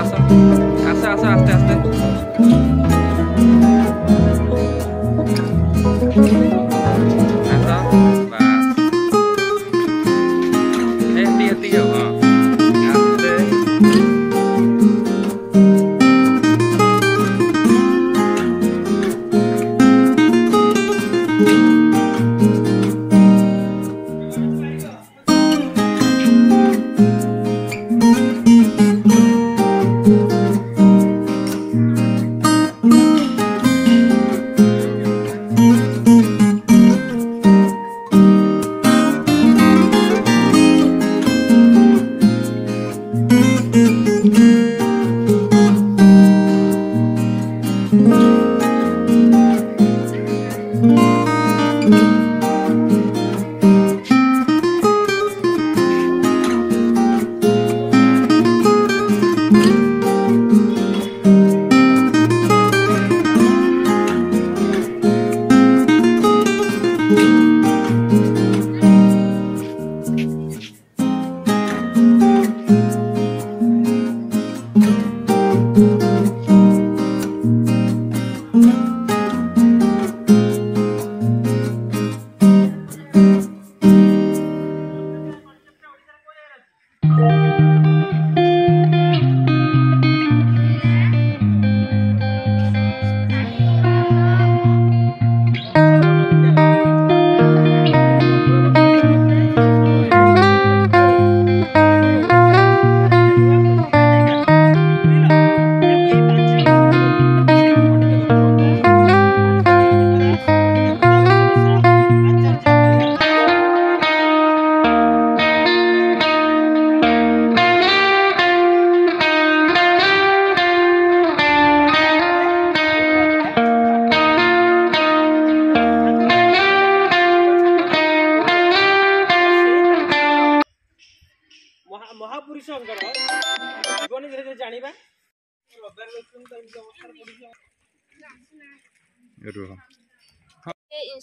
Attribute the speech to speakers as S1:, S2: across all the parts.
S1: आस आस्ते आस्ते
S2: महापुरुषंकर जीवन धीरे जानिबा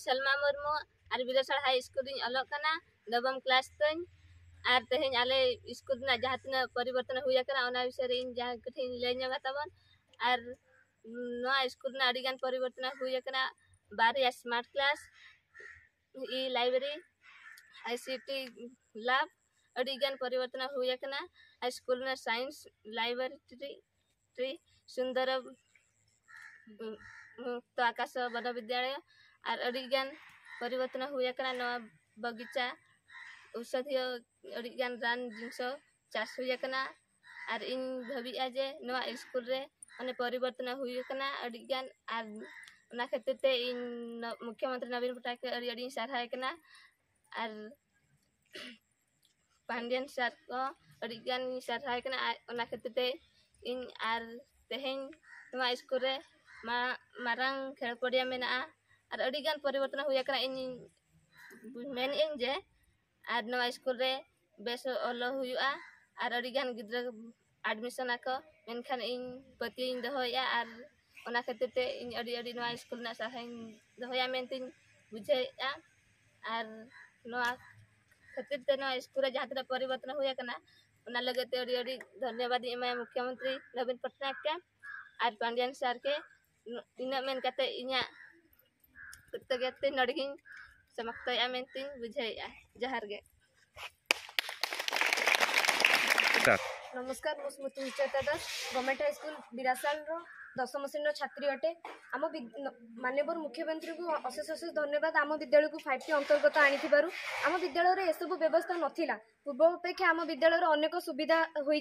S3: सलमा मुर्मू आर विदेशल हाई स्कूल अलग कना नवम क्लास तन आर तेहेन आले स्कूल ना जहाँ तना परिवर्तन हुआ कना ओना विषय इन जहाँ कठिन लेन तबन आर नवा स्कूल ना अडिगान परिवर्तन हुआ कना 12 smart class e library ICT lab अडिगान परिवर्तन हुआ कना स्कूल में साइंस लाइब्रेरी सुंदर मुक्त आकाश वन विद्यालय आर अडिगान परिवर्तन हुआ कना नवा बगीचा औषधीय अडिगान रान जिनस चाष हुआ कना आर इन भवि आजे नवा स्कूल रे अने परिवर्तन हुआ कना अडिगान आर ना खातिर ते इन मुख्यमंत्री नवीन पटनायक के अडी सराहाय कना आर पांडियन सर को अडिगान सराहाय कना ओना खातिर ते इन आर तेहेन नवा स्कूल रे मारांग खेल पड़िया मेना आर अडिगान परिवर्तन हुआ कना इन मेन इन जे आर नवा स्कूल रे बेस ओलो हुआ आर अडिगान गिद्रा एडमिशन आको मेनखान इन पति इन दहोया आर ओना खातिर ते इन अडी नवा स्कूल ना सहाय दहोया मेनतिन बुझेया आर नवा खातिर ते नवा स्कूल जहाँ तना परिवर्तन हुआ कना ओना लगे ते अडी धन्यवाद इमा मुख्यमंत्री नवीन पटनायक के आर पांडियन सर के इन मेन कते इना कृतज्ञता नडगिन समाप्त या मेनतिन बुझेया जहार गे
S4: नमस्कार मो स्मृति दास गवर्नमेंट हाई स्कूल बिरासाल रो 10म श्रेणी छात्री अटे आम माननीय मुख्यमंत्री को अशेष अशेष धन्यवाद आम विद्यालय को 5T अंतर्गत आम विद्यालय में एसबू व्यवस्था नाला पूर्व अपेक्षा आम विद्यालय अनेक सुविधा हो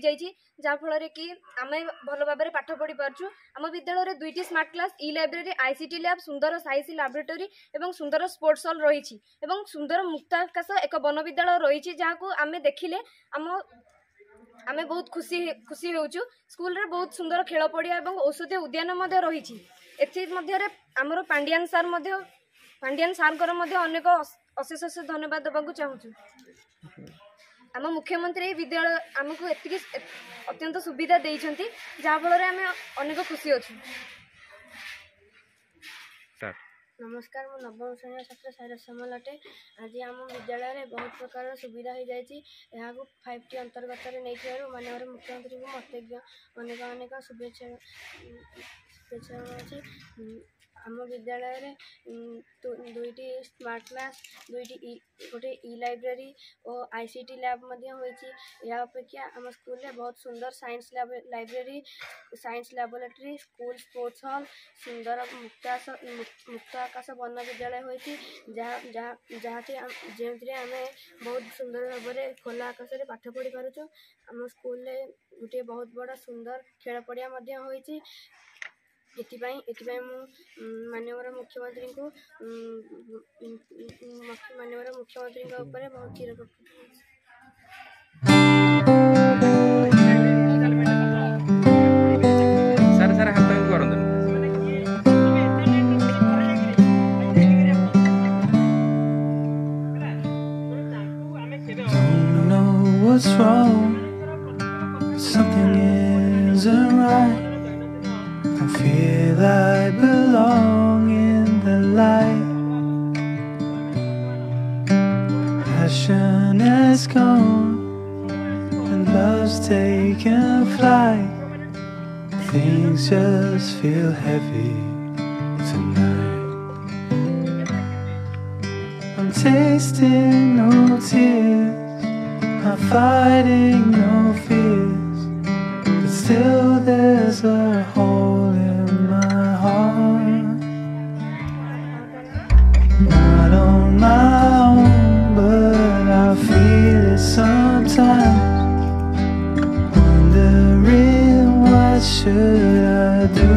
S4: जाफल कि आम भल भाव में पाठ पढ़ी पार्छु आम विद्यालय 2टी smart class e library ICT lab सुंदर साइंस लैबोरेटरी और सुंदर स्पोर्ट्स हॉल रही सुंदर मुक्ताकाश एक वन विद्यालय रही जहाँ को आम देखिले आम बहुत खुशी होचु स्कूल रे बहुत सुंदर खेल पड़िया और औषधीय उद्यान रही आमर पांडियन सार अनेक अशेष अशेष धन्यवाद देवाक चाहूँ आम मुख्यमंत्री विद्यालय आमको एति अत्यंत सुविधा देइछंती जहाँ फल आम अनेक खुशी अच्छु।
S1: नमस्कार मु नवम श्रेणी छात्र साइर समल अटे। आज आम विद्यालय में बहुत प्रकार सुविधा हो जाए 5T अंतर्गत नहीं माननीय मुख्यमंत्री को मत अनेक अनेक शुभेच्छा अच्छी। आम विद्यालय में 2टी स्मार्ट क्लास गोटे ई लाइब्रेरी और ICT लैब या अपेक्षा आम स्कूल में बहुत सुंदर science library science laboratory school sports hall सुंदर मुक्त आकाश वन विद्यालय होती जहाँकि आम बहुत सुंदर भाव में खोला आकाश में पाठ पढ़ी पार्चु। आम स्कूल गोटे बहुत बड़ा सुंदर खेल पड़िया होती। माननीय मुख्यमंत्री को बहुत चिर
S5: What's wrong? Something isn't right. I feel I belong in the light. Passion has gone and love's taken flight. Things just feel heavy tonight. I'm tasting no tears, I'm fighting no fears, but still there's a hole in my heart. Not on my own, but I feel it sometimes. Wondering what should I do?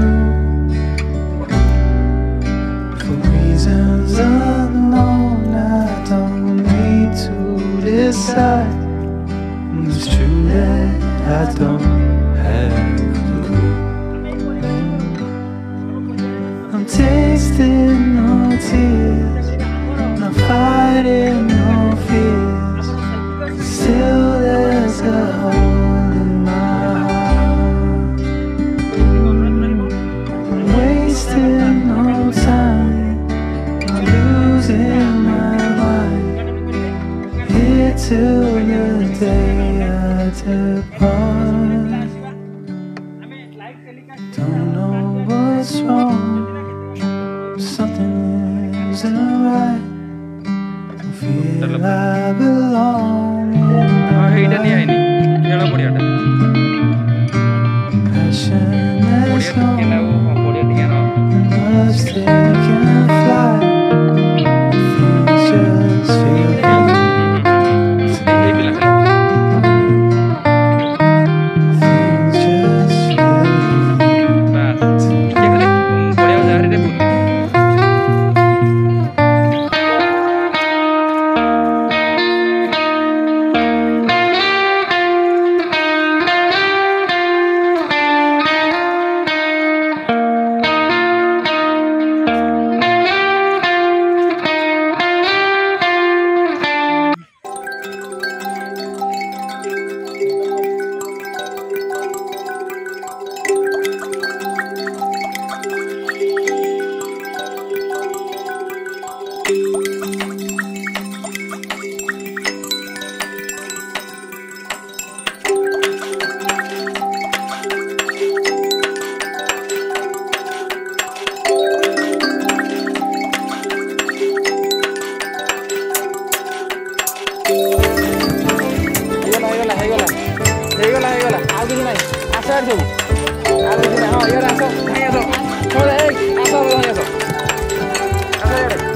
S5: For reasons unknown, I don't need to decide. It's true that I don't have a clue. I'm tasting no tears, I'm fighting no fears, still there's a hole in my heart. I'm wasting no time, I'm losing my mind, here till the day depart. Don't know what's wrong, something isn't right. I feel I belong in passion has gone and love's taken flight. Things just feel heavy.
S2: Us